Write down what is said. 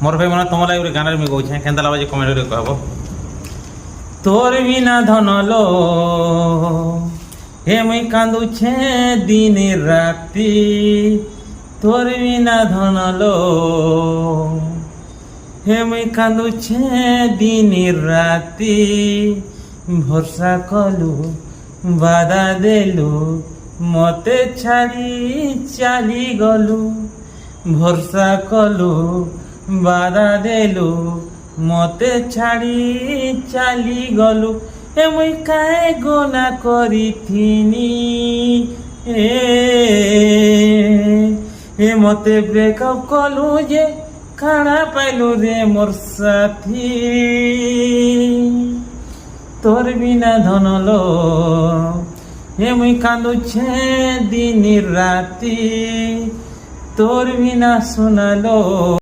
মোর ভাই মানে তোমার লাগে গানের মুই কইছে কেনতা লাগছে কমেন্ট করে কহব। তোর বিনা ধনলো হে মুই কান্দুছে দিন রাতি, তোর বিনা ধনলো হে মুই কান্দুছে দিন রাতি। ভরসা কলু বাধা দেলু মতে ছাড়ি চালি গলু, ভরসা কলু বাধা দেলু মতে ছাড়ি চালি গলু। এ মুই কায়ে গোনা করিথিনি এ মতে ব্রেকআপ কলু যে কাଣା পাইলু রে মোর সাথী। তোর বিনা ধনলো হে মুই কান্দুছে দিন রাতি, তোর বিনা শোনালো।